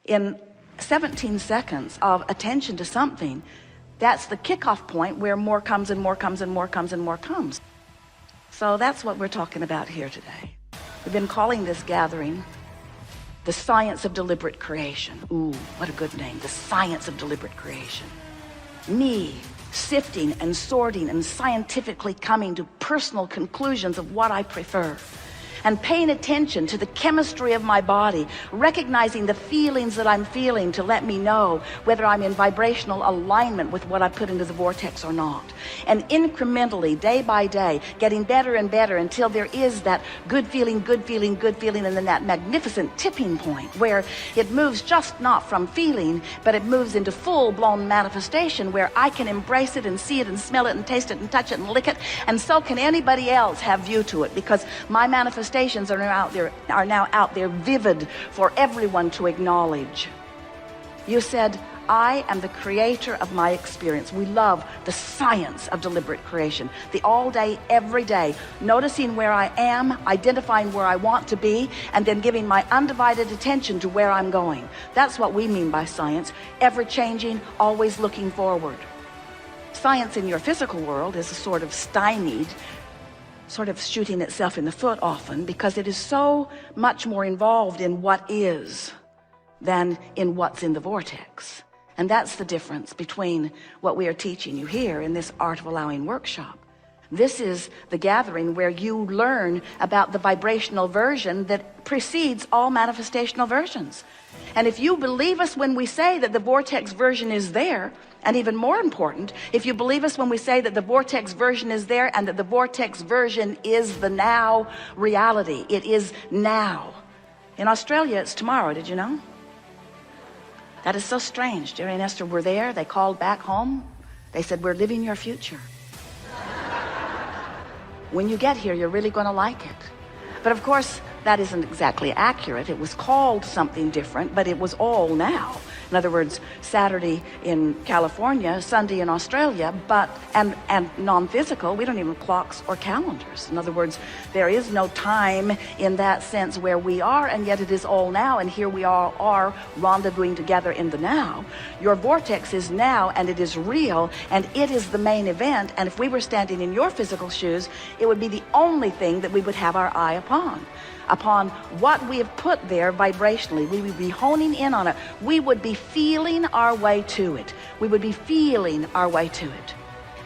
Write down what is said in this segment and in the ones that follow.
in 17 seconds of attention to something, that's the kickoff point where more comes and more comes and more comes and more comes. So that's what we're talking about here today. We've been calling this gathering the science of deliberate creation. Ooh, what a good name, the science of deliberate creation. Me sifting and sorting and scientifically coming to personal conclusions of what I prefer, and paying attention to the chemistry of my body, recognizing the feelings that I'm feeling to let me know whether I'm in vibrational alignment with what I put into the vortex or not. And incrementally, day by day, getting better and better until there is that good feeling, good feeling, good feeling, and then that magnificent tipping point where it moves just not from feeling, but it moves into full-blown manifestation where I can embrace it and see it and smell it and taste it and touch it and lick it, and so can anybody else have view to it, because my manifestations are now out there vivid for everyone to acknowledge. You said, I am the creator of my experience. We love the science of deliberate creation. The all day, every day, noticing where I am, identifying where I want to be, and then giving my undivided attention to where I'm going. That's what we mean by science. Ever changing, always looking forward. Science in your physical world is a sort of stymied, sort of shooting itself in the foot often, because it is so much more involved in what is than in what's in the vortex. And that's the difference between what we are teaching you here in this Art of Allowing workshop. This is the gathering where you learn about the vibrational version that precedes all manifestational versions. And if you believe us when we say that the vortex version is there, and even more important, if you believe us when we say that the vortex version is there and that the vortex version is the now reality, it is now. In Australia, it's tomorrow, did you know? That is so strange. Jerry and Esther were there. They called back home. They said, we're living your future. When you get here, you're really going to like it. But of course, that isn't exactly accurate. It was called something different, but it was all now. In other words, Saturday in California, Sunday in Australia, and non-physical. We don't even have clocks or calendars. In other words, there is no time in that sense where we are, and yet it is all now, and here we all are rendezvousing together in the now. Your vortex is now, and it is real, and it is the main event. And if we were standing in your physical shoes, it would be the only thing that we would have our eye upon what we have put there vibrationally. We would be honing in on it. We would be feeling our way to it. We would be feeling our way to it.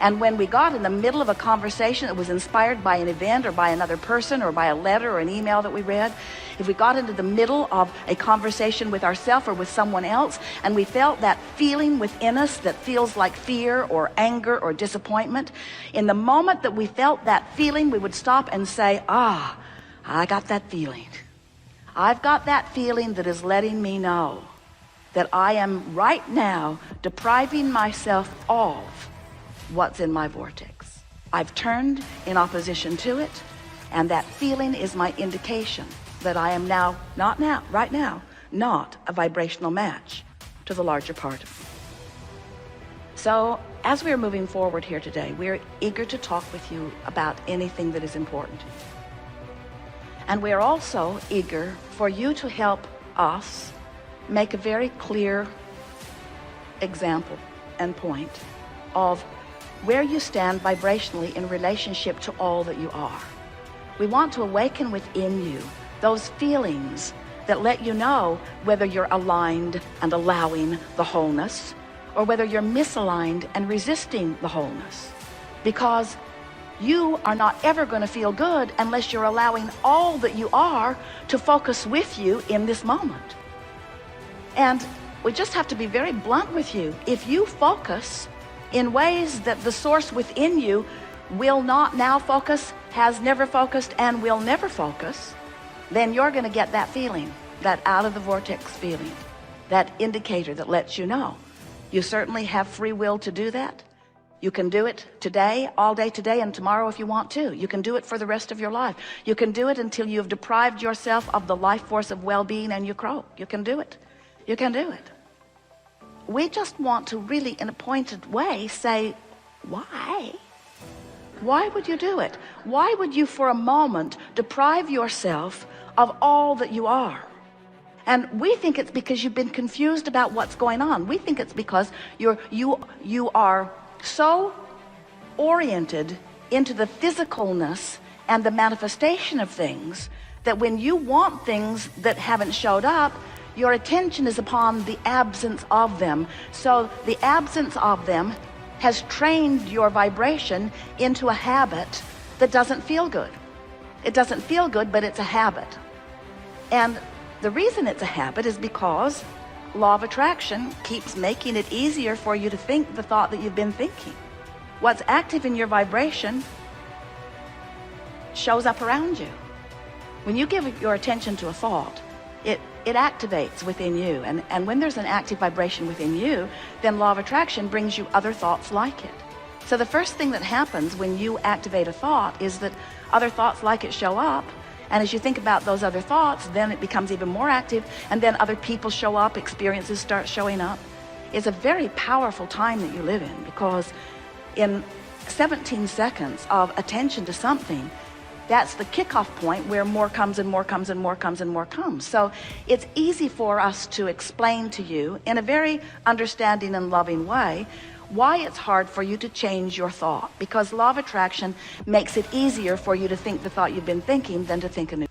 And when we got in the middle of a conversation that was inspired by an event or by another person or by a letter or an email that we read, if we got into the middle of a conversation with ourselves or with someone else, and we felt that feeling within us that feels like fear or anger or disappointment, in the moment that we felt that feeling, we would stop and say, I got that feeling. I've got that feeling that is letting me know that I am right now depriving myself of what's in my vortex. I've turned in opposition to it, and that feeling is my indication that I am right now, not a vibrational match to the larger part of me. So as we're moving forward here today, we're eager to talk with you about anything that is important to you. And we are also eager for you to help us make a very clear example and point of where you stand vibrationally in relationship to all that you are. We want to awaken within you those feelings that let you know whether you're aligned and allowing the wholeness, or whether you're misaligned and resisting the wholeness. Because you are not ever going to feel good unless you're allowing all that you are to focus with you in this moment. And we just have to be very blunt with you. If you focus in ways that the source within you will not now focus, has never focused, and will never focus, then you're going to get that feeling, that out of the vortex feeling, that indicator that lets you know. You certainly have free will to do that. You can do it today, all day today, and tomorrow if you want to. You can do it for the rest of your life. You can do it until you have deprived yourself of the life force of well-being and you croak. You can do it. You can do it. We just want to really, in a pointed way, say, why? Why would you do it? Why would you for a moment deprive yourself of all that you are? And we think it's because you've been confused about what's going on. We think it's because you are so oriented into the physicalness and the manifestation of things that when you want things that haven't showed up, your attention is upon the absence of them. So the absence of them has trained your vibration into a habit that doesn't feel good. It doesn't feel good, but it's a habit. And the reason it's a habit is because law of attraction keeps making it easier for you to think the thought that you've been thinking. What's active in your vibration shows up around you. When you give your attention to a thought, it activates within you. And when there's an active vibration within you, then law of attraction brings you other thoughts like it. So the first thing that happens when you activate a thought is that other thoughts like it show up. And as you think about those other thoughts, then it becomes even more active, and then other people show up, experiences start showing up. It's a very powerful time that you live in, because in 17 seconds of attention to something, that's the kickoff point where more comes and more comes and more comes and more comes. So it's easy for us to explain to you in a very understanding and loving way why it's hard for you to change your thought, because law of attraction makes it easier for you to think the thought you've been thinking than to think a new